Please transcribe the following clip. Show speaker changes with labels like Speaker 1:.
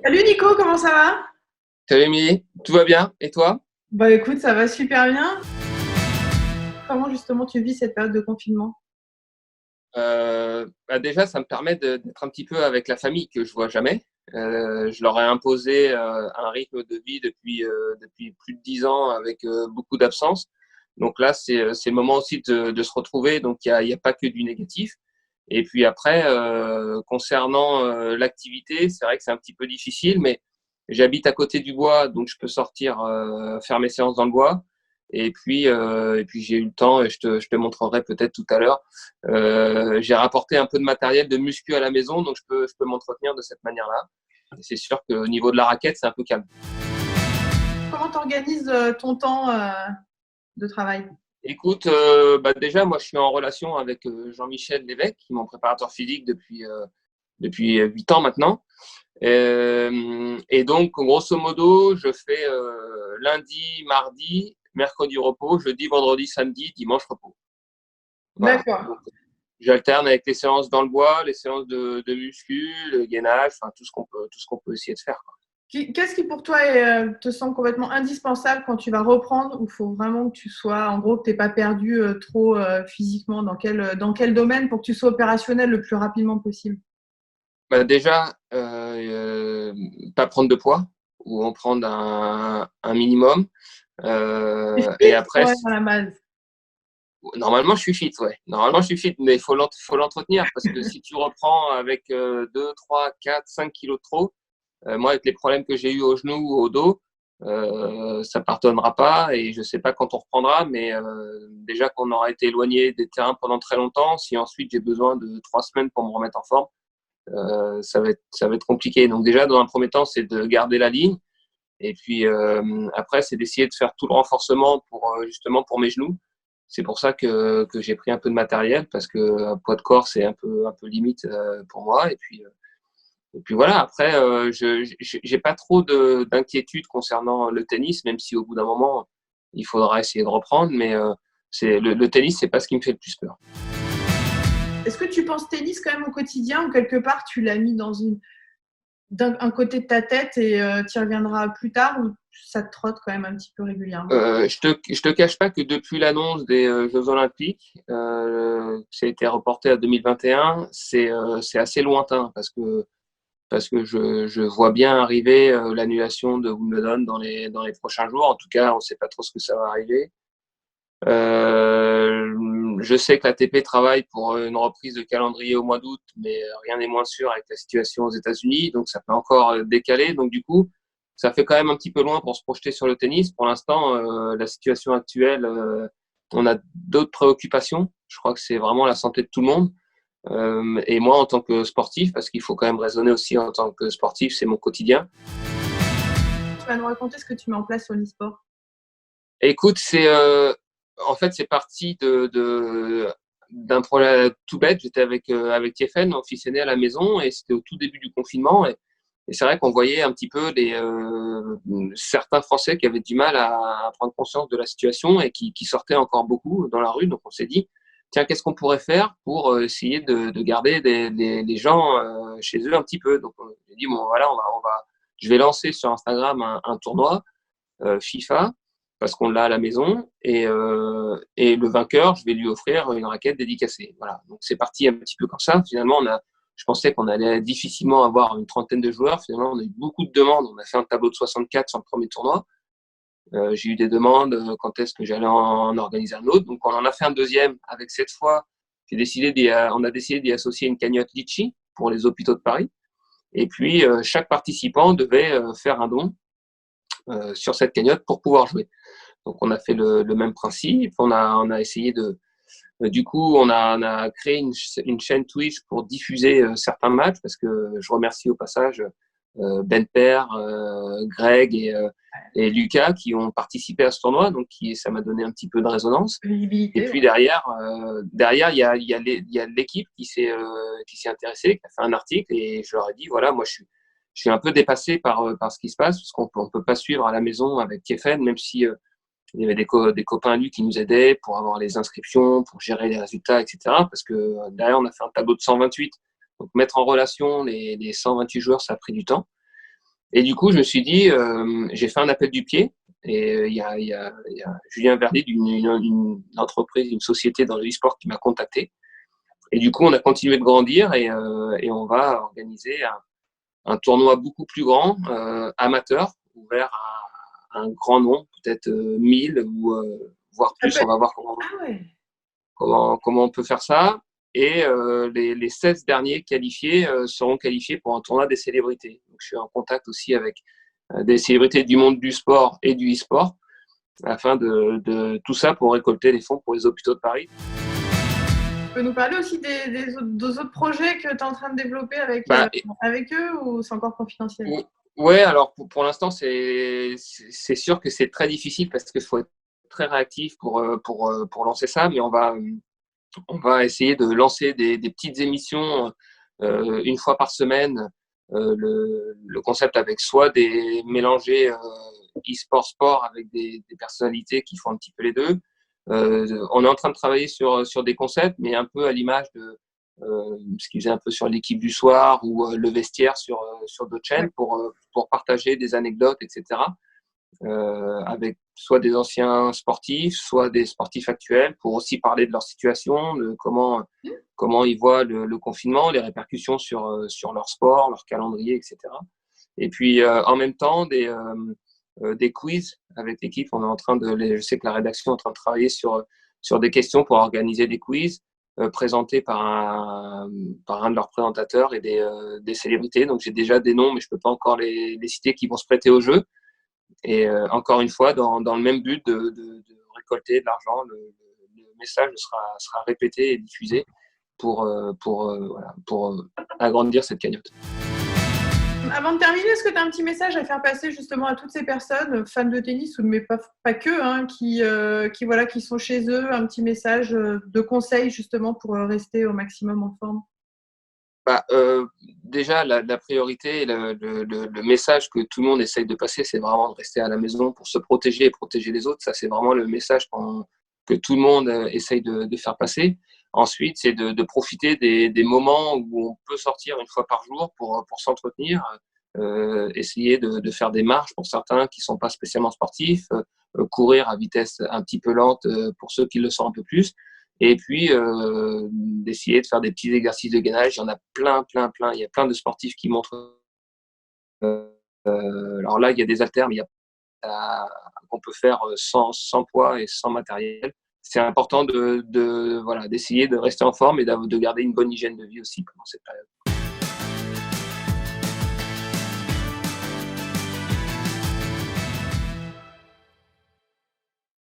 Speaker 1: Salut Nico, comment ça va?
Speaker 2: Salut Émilie, tout va bien? Et toi?
Speaker 1: Bah écoute, ça va super bien. Comment justement tu vis cette période de confinement?
Speaker 2: Déjà, ça me permet d'être un petit peu avec la famille que je vois jamais. Je leur ai imposé un rythme de vie depuis plus de 10 ans avec beaucoup d'absence. Donc là, c'est le moment aussi de se retrouver. Donc il y a pas que du négatif. Et puis après, concernant l'activité, c'est vrai que c'est un petit peu difficile, mais j'habite à côté du bois, donc je peux sortir faire mes séances dans le bois. Et puis j'ai eu le temps, et je te montrerai peut-être tout à l'heure. J'ai rapporté un peu de matériel de muscu à la maison, donc je peux m'entretenir de cette manière-là. Et c'est sûr qu'au niveau de la raquette, c'est un peu calme.
Speaker 1: Comment tu organises ton temps de travail?
Speaker 2: Écoute, déjà, moi, je suis en relation avec Jean-Michel Lévesque, qui est mon préparateur physique depuis 8 ans maintenant. Et donc, grosso modo, je fais lundi, mardi, mercredi repos, jeudi, vendredi, samedi, dimanche repos. Voilà.
Speaker 1: D'accord.
Speaker 2: Donc, j'alterne avec les séances dans le bois, les séances de muscu, le gainage, enfin tout ce qu'on peut essayer de faire, quoi.
Speaker 1: Qu'est-ce qui pour toi te semble complètement indispensable quand tu vas reprendre ou il faut vraiment que tu sois, en gros, que tu n'es pas perdu trop physiquement dans quel domaine pour que tu sois opérationnel le plus rapidement possible?
Speaker 2: Déjà, pas prendre de poids ou en prendre un minimum.
Speaker 1: C'est
Speaker 2: Et
Speaker 1: fit,
Speaker 2: après,
Speaker 1: ouais, à la base.
Speaker 2: normalement, je suis fit, ouais. Normalement, je suis fit, mais il faut l'entretenir parce que si tu reprends avec 2, 3, 4, 5 kilos de trop, moi, avec les problèmes que j'ai eu au genou ou au dos, ça pardonnera pas et je sais pas quand on reprendra, mais déjà qu'on aura été éloigné des terrains pendant très longtemps, si ensuite j'ai besoin de 3 semaines pour me remettre en forme, ça va être compliqué. Donc déjà, dans un premier temps, c'est de garder la ligne. Et puis après, c'est d'essayer de faire tout le renforcement justement pour mes genoux. C'est pour ça que j'ai pris un peu de matériel parce que un poids de corps, c'est un peu limite pour moi. Et puis voilà, après, je j'ai pas trop d'inquiétude concernant le tennis, même si au bout d'un moment, il faudra essayer de reprendre. Mais le tennis, c'est pas ce qui me fait le plus peur.
Speaker 1: Est-ce que tu penses tennis quand même au quotidien ou quelque part tu l'as mis dans un côté de ta tête et tu y reviendras plus tard ou ça te trotte quand même un petit peu régulièrement?
Speaker 2: Je te cache pas que depuis l'annonce des Jeux Olympiques, ça a été reporté à 2021, c'est assez lointain parce que je vois bien arriver l'annulation de Wimbledon dans les prochains jours. En tout cas, on ne sait pas trop ce que ça va arriver. Je sais que l'ATP travaille pour une reprise de calendrier au mois d'août, mais rien n'est moins sûr avec la situation aux États-Unis, donc ça peut encore décaler. Donc du coup, ça fait quand même un petit peu loin pour se projeter sur le tennis. Pour l'instant, la situation actuelle, on a d'autres préoccupations. Je crois que c'est vraiment la santé de tout le monde. Et moi, en tant que sportif, parce qu'il faut quand même raisonner aussi en tant que sportif, c'est mon quotidien.
Speaker 1: Tu vas nous raconter ce que tu mets en place sur l'e-sport.
Speaker 2: Écoute, en fait, c'est parti d'un problème tout bête. J'étais avec Tiefen, mon fils aîné, à la maison, et c'était au tout début du confinement. Et c'est vrai qu'on voyait un petit peu certains Français qui avaient du mal à prendre conscience de la situation et qui sortaient encore beaucoup dans la rue. Donc on s'est dit, tiens, qu'est-ce qu'on pourrait faire pour essayer de garder les gens chez eux un petit peu. Donc on a dit, bon, voilà, je vais lancer sur Instagram un tournoi FIFA parce qu'on l'a à la maison et le vainqueur, je vais lui offrir une raquette dédicacée. Voilà. Donc c'est parti un petit peu comme ça. Finalement, je pensais qu'on allait difficilement avoir une trentaine de joueurs. Finalement, on a eu beaucoup de demandes. On a fait un tableau de 64 sur le premier tournoi. J'ai eu des demandes quand est-ce que j'allais en organiser un autre. Donc on en a fait un deuxième avec cette fois. On a décidé d'y associer une cagnotte Litchi pour les hôpitaux de Paris. Et puis chaque participant devait faire un don sur cette cagnotte pour pouvoir jouer. Donc on a fait le même principe, on a essayé du coup, on a créé une chaîne Twitch pour diffuser certains matchs parce que je remercie au passage Ben Père, Greg et Lucas qui ont participé à ce tournoi, donc ça m'a donné un petit peu de résonance. Et
Speaker 1: Visibilité,
Speaker 2: puis
Speaker 1: ouais.
Speaker 2: derrière, il y a l'équipe qui s'est intéressée, qui a fait un article et je leur ai dit voilà, moi je suis un peu dépassé par ce qui se passe parce qu'on peut pas suivre à la maison avec Kiefen, même si il y avait des copains à lui qui nous aidaient pour avoir les inscriptions, pour gérer les résultats, etc. Parce que derrière, on a fait un tableau de 128. Donc, mettre en relation les 128 joueurs, ça a pris du temps. Et du coup, je me suis dit, j'ai fait un appel du pied. Et il y a Julien Verdi d'une entreprise, une société dans le e-sport qui m'a contacté. Et du coup, on a continué de grandir et on va organiser un tournoi beaucoup plus grand, amateur, ouvert à un grand nombre, peut-être 1000 ou voire plus. On va voir
Speaker 1: Ah ouais.
Speaker 2: comment on peut faire ça. Et les 16 derniers qualifiés seront qualifiés pour un tournoi des célébrités. Donc, je suis en contact aussi avec des célébrités du monde du sport et du e-sport, afin de tout ça pour récolter les fonds pour les hôpitaux de Paris.
Speaker 1: Tu peux nous parler aussi des autres projets que tu es en train de développer
Speaker 2: Bah,
Speaker 1: avec eux ou c'est encore confidentiel?
Speaker 2: ouais, alors pour l'instant, c'est sûr que c'est très difficile parce qu'il faut être très réactif pour lancer ça, mais on va essayer de lancer des petites émissions une fois par semaine. Le concept avec soit des mélangés e-sport sport avec des personnalités qui font un petit peu les deux. On est en train de travailler sur des concepts, mais un peu à l'image de ce qu'ils faisaient un peu sur l'équipe du soir ou le vestiaire sur d'autres chaînes pour partager des anecdotes, etc. Avec soit des anciens sportifs, soit des sportifs actuels, pour aussi parler de leur situation, de comment ils voient le confinement, les répercussions sur leur sport, leur calendrier, etc. Et puis en même temps, des quiz avec l'équipe. Je sais que la rédaction est en train de travailler sur des questions pour organiser des quiz présentés par un de leurs présentateurs et des célébrités. Donc j'ai déjà des noms, mais je ne peux pas encore les citer, qui vont se prêter au jeu. Et encore une fois, dans le même but de récolter de l'argent, le message sera répété et diffusé pour agrandir cette cagnotte.
Speaker 1: Avant de terminer, est-ce que tu as un petit message à faire passer justement à toutes ces personnes, fans de tennis, mais pas que, hein, qui sont chez eux, un petit message de conseil justement pour rester au maximum en forme?
Speaker 2: Bah, déjà, la priorité et le message que tout le monde essaye de passer, c'est vraiment de rester à la maison pour se protéger et protéger les autres. Ça, c'est vraiment le message que tout le monde essaye de faire passer. Ensuite, c'est de profiter des moments où on peut sortir une fois par jour pour s'entretenir, essayer de faire des marches pour certains qui ne sont pas spécialement sportifs, courir à vitesse un petit peu lente pour ceux qui le sont un peu plus. Et puis, d'essayer de faire des petits exercices de gainage. Il y en a plein, plein, plein. Il y a plein de sportifs qui montrent. Alors là, il y a des haltères, mais il y a qu'on peut faire sans poids et sans matériel. C'est important voilà, d'essayer de rester en forme et de garder une bonne hygiène de vie aussi pendant cette période.